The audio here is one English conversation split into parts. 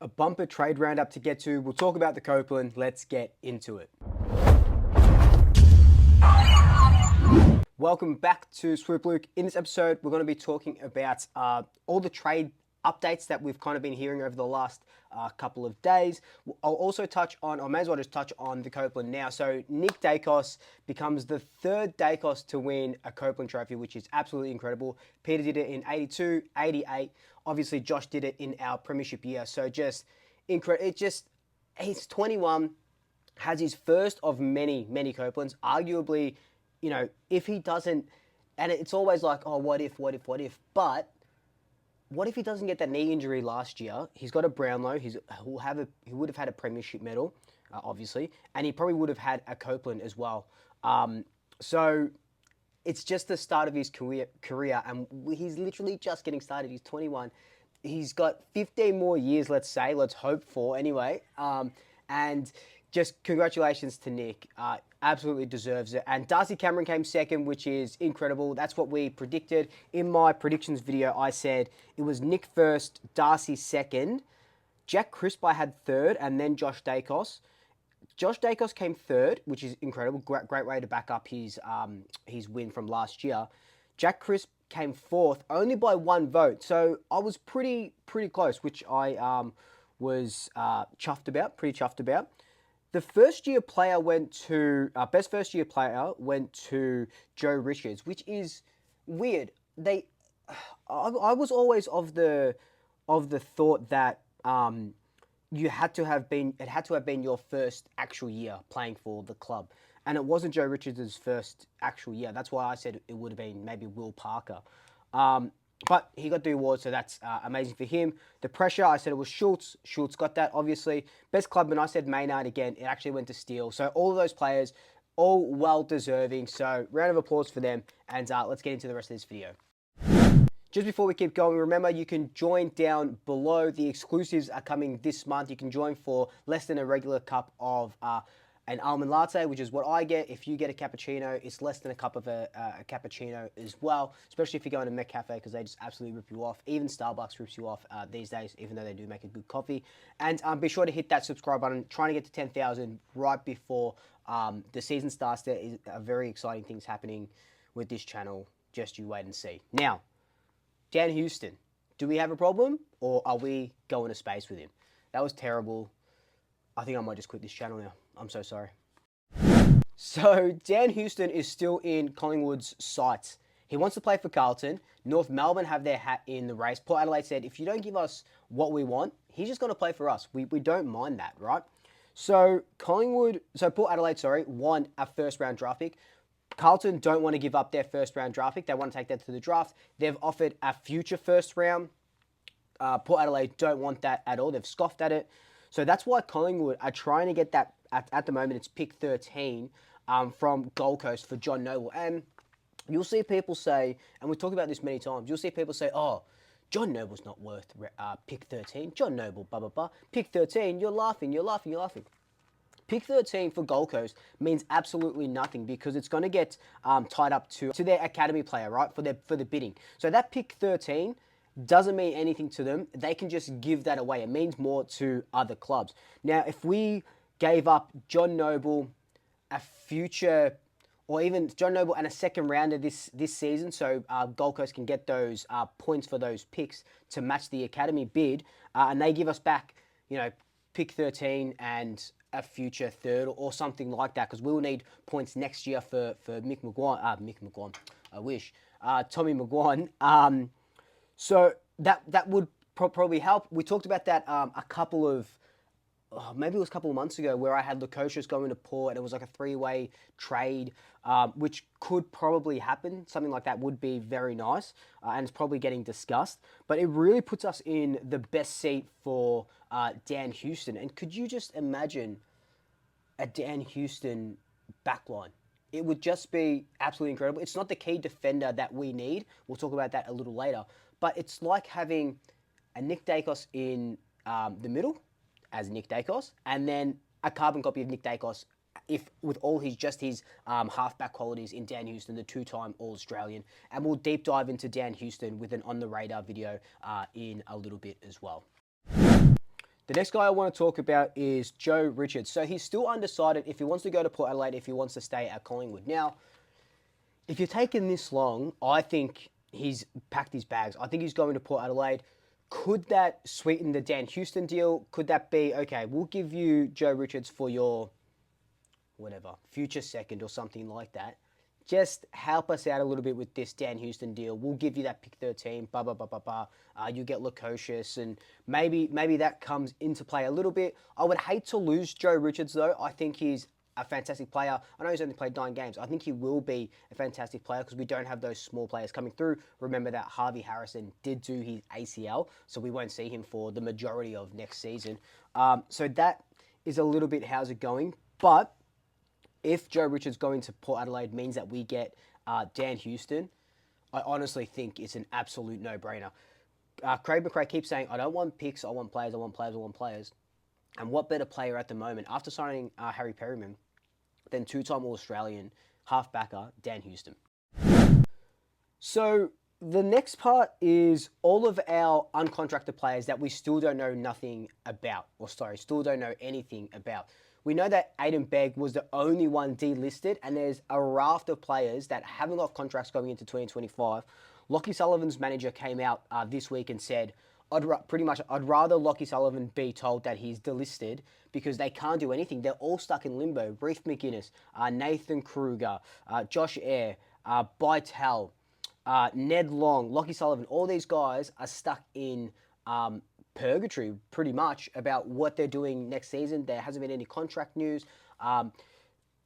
A bumper trade roundup to get to. We'll talk about the Copeland. Let's get into it. Welcome back to Swoop Luke. In this episode, we're going to be talking about all the trade updates that we've kind of been hearing over the last couple of days. I'll also touch on, or may as well just touch on the Copeland now. So Nick Dacos becomes the third Dacos to win a Copeland trophy, which is absolutely incredible. Peter did it in 82, 88. Obviously, Josh did it in our premiership year. So just incredible. He's 21, has his first of many, many Copelands. Arguably, you know, if he doesn't, and it's always like, oh, what if? But what if he doesn't get that knee injury last year? He's got a Brownlow. He would have had a premiership medal, obviously, and he probably would have had a Copeland as well. So it's just the start of his career, and he's literally just getting started. He's 21. He's got 15 more years, let's say. Let's hope for, anyway. And just congratulations to Nick. Absolutely deserves it. And Darcy Cameron came second, which is incredible. That's what we predicted. In my predictions video, I said it was Nick first, Darcy second. Jack Crisp I had third, and then Josh Dacos. Josh Dacos came third, which is incredible. Great way to back up his win from last year. Jack Crisp came fourth, only by one vote. So I was pretty close, which I was pretty chuffed about. The first-year player went to best first-year player went to Joe Richards, which is weird. I was always of the thought that it had to have been your first actual year playing for the club, and it wasn't Joe Richards' first actual year. That's why I said it would have been maybe Will Parker. But he got the award, so that's amazing for him. The pressure, I said it was Schultz. Schultz got that, obviously. Best clubman, I said Maynard again. It actually went to Steele. So all of those players, all well-deserving. So round of applause for them. And let's get into the rest of this video. Just before we keep going, remember you can join down below. The exclusives are coming this month. You can join for less than a regular cup of an almond latte, which is what I get. If you get a cappuccino, it's less than a cup of a cappuccino as well, especially if you're going to McCafe, because they just absolutely rip you off. Even Starbucks rips you off these days, even though they do make a good coffee. And be sure to hit that subscribe button. Trying to get to 10,000 right before the season starts. There is very exciting things happening with this channel. Just you wait and see. Now, Dan Houston, do we have a problem, or are we going to space with him? That was terrible. I think I might just quit this channel now. I'm so sorry. So, Dan Houston is still in Collingwood's sights. He wants to play for Carlton. North Melbourne have their hat in the race. Port Adelaide said, if you don't give us what we want, he's just going to play for us. We don't mind that, right? So, Port Adelaide, want a first-round draft pick. Carlton don't want to give up their first-round draft pick. They want to take that to the draft. They've offered a future first round. Port Adelaide don't want that at all. They've scoffed at it. So that's why Collingwood are trying to get that, at the moment, it's pick 13 from Gold Coast for John Noble. And you'll see people say, and we've talked about this many times, you'll see people say, oh, John Noble's not worth pick 13. John Noble, blah, blah, blah. Pick 13, you're laughing. Pick 13 for Gold Coast means absolutely nothing, because it's going to get tied up to their academy player, right, for the bidding. So that pick 13 doesn't mean anything to them. They can just give that away. It means more to other clubs. Now, if we gave up John Noble, a future, or even John Noble and a second rounder this season, so Gold Coast can get those points for those picks to match the academy bid, and they give us back, you know, pick 13 and a future third or something like that, because we will need points next year for Tommy McGuan. So that would probably help. We talked about that maybe it was a couple of months ago, where I had Lukosius going to Port, and it was like a three-way trade, which could probably happen. Something like that would be very nice, and it's probably getting discussed. But it really puts us in the best seat for Dan Houston. And could you just imagine a Dan Houston backline? It would just be absolutely incredible. It's not the key defender that we need. We'll talk about that a little later. But it's like having a Nick Dacos in the middle, as Nick Dacos, and then a carbon copy of Nick Dacos, with all his halfback qualities in Dan Houston, the two-time All-Australian. And we'll deep dive into Dan Houston with an on-the-radar video in a little bit as well. The next guy I want to talk about is Joe Richards. So he's still undecided if he wants to go to Port Adelaide, if he wants to stay at Collingwood. Now, if you're taking this long, I think he's packed his bags. I think he's going to Port Adelaide. Could that sweeten the Dan Houston deal? Could that be, okay, we'll give you Joe Richards for your, whatever, future second or something like that. Just help us out a little bit with this Dan Houston deal. We'll give you that pick 13, blah, blah, blah, blah, blah. You get Lukosius, and maybe that comes into play a little bit. I would hate to lose Joe Richards, though. I think he's a fantastic player. I know he's only played 9 games. I think he will be a fantastic player because we don't have those small players coming through. Remember that Harvey Harrison did do his ACL, so we won't see him for the majority of next season. So that is a little bit how's it going. But if Joe Richards going to Port Adelaide means that we get Dan Houston, I honestly think it's an absolute no-brainer. Craig McRae keeps saying, I don't want picks, I want players, I want players, I want players. And what better player at the moment, after signing Harry Perryman, than two-time All-Australian half-backer Dan Houston? So the next part is all of our uncontracted players that we still don't know nothing about, still don't know anything about. We know that Aiden Begg was the only one delisted, and there's a raft of players that haven't got contracts going into 2025. Lockie Sullivan's manager came out this week and said, I'd rather Lockie Sullivan be told that he's delisted because they can't do anything. They're all stuck in limbo. Reef McInnes, Nathan Kruger, Josh Eyre, Bytel, Ned Long, Lockie Sullivan, all these guys are stuck in purgatory pretty much about what they're doing next season. There hasn't been any contract news.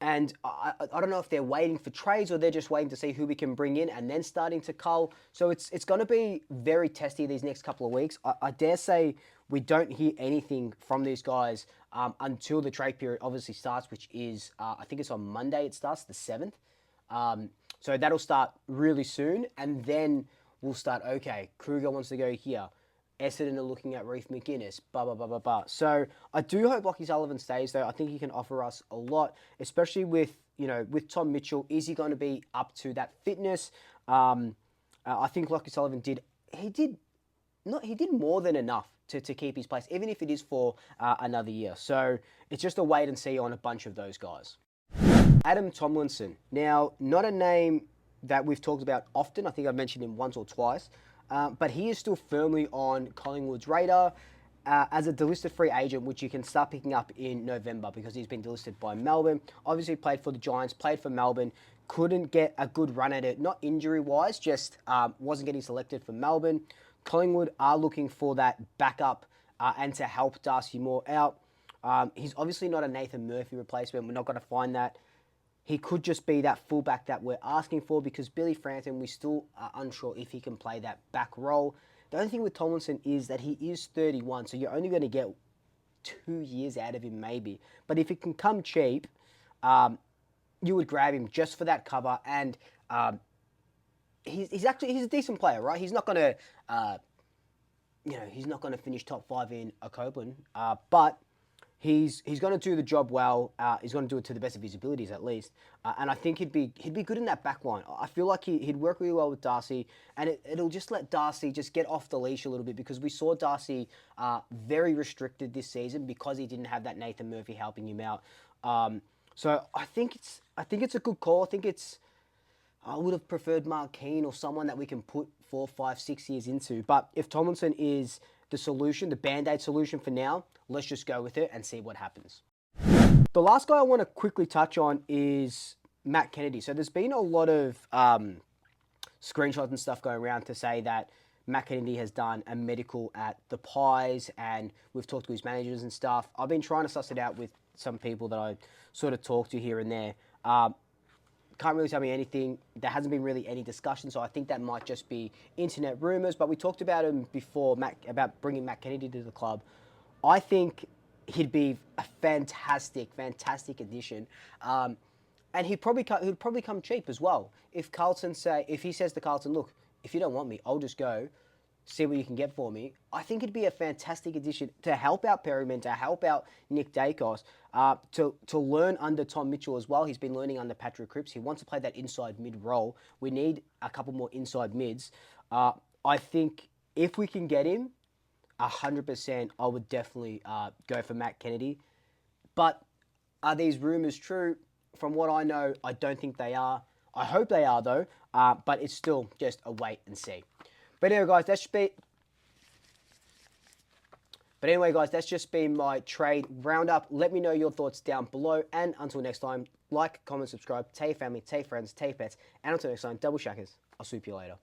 And I don't know if they're waiting for trades or they're just waiting to see who we can bring in and then starting to cull. So it's going to be very testy these next couple of weeks. I dare say we don't hear anything from these guys until the trade period obviously starts, which is, I think it's on Monday it starts, the 7th. So that'll start really soon. And then we'll start, okay, Kruger wants to go here. Essendon are looking at Reef McInnes, blah, blah, blah, blah, blah. So I do hope Lockie Sullivan stays, though. I think he can offer us a lot, especially with Tom Mitchell. Is he going to be up to that fitness? I think Lockie Sullivan did more than enough to keep his place, even if it is for another year. So it's just a wait and see on a bunch of those guys. Adam Tomlinson. Now, not a name that we've talked about often. I think I've mentioned him once or twice. But he is still firmly on Collingwood's radar as a delisted free agent, which you can start picking up in November because he's been delisted by Melbourne. Obviously played for the Giants, played for Melbourne, couldn't get a good run at it, not injury-wise, just wasn't getting selected for Melbourne. Collingwood are looking for that backup and to help Darcy Moore out. He's obviously not a Nathan Murphy replacement. We're not going to find that. He could just be that fullback that we're asking for because Billy Frampton, we still are unsure if he can play that back role. The only thing with Tomlinson is that he is 31, so you're only going to get 2 years out of him maybe. But if it can come cheap, you would grab him just for that cover. And he's a decent player, right? He's not going to, he's not going to finish top 5 in a Copeland, but He's going to do the job well. He's going to do it to the best of his abilities, at least. And I think he'd be good in that back line. I feel like he'd work really well with Darcy, and it'll just let Darcy just get off the leash a little bit because we saw Darcy very restricted this season because he didn't have that Nathan Murphy helping him out. So I think it's a good call. I would have preferred Mark Keane or someone that we can put 4, 5, 6 years into. But if Tomlinson is the solution, the Band-Aid solution for now, let's just go with it and see what happens. The last guy I want to quickly touch on is Matt Kennedy. So there's been a lot of screenshots and stuff going around to say that Matt Kennedy has done a medical at the Pies and we've talked to his managers and stuff. I've been trying to suss it out with some people that I sort of talk to here and there. Can't really tell me anything. There hasn't been really any discussion, so I think that might just be internet rumours. But we talked about him before, about bringing Matt Kennedy to the club. I think he'd be a fantastic addition, and he'd probably come cheap as well. If he says to Carlton, look, if you don't want me, I'll just go. See what you can get for me. I think it'd be a fantastic addition to help out Perryman, to help out Nick Dacos, to learn under Tom Mitchell as well. He's been learning under Patrick Cripps. He wants to play that inside mid role. We need a couple more inside mids. I think if we can get him, 100%, I would definitely go for Matt Kennedy. But are these rumors true? From what I know, I don't think they are. I hope they are though, but it's still just a wait and see. But anyway, guys, that's just been my trade roundup. Let me know your thoughts down below. And until next time, like, comment, subscribe, tell your family, tell your friends, tell your pets. And until next time, double shackers. I'll swoop you later.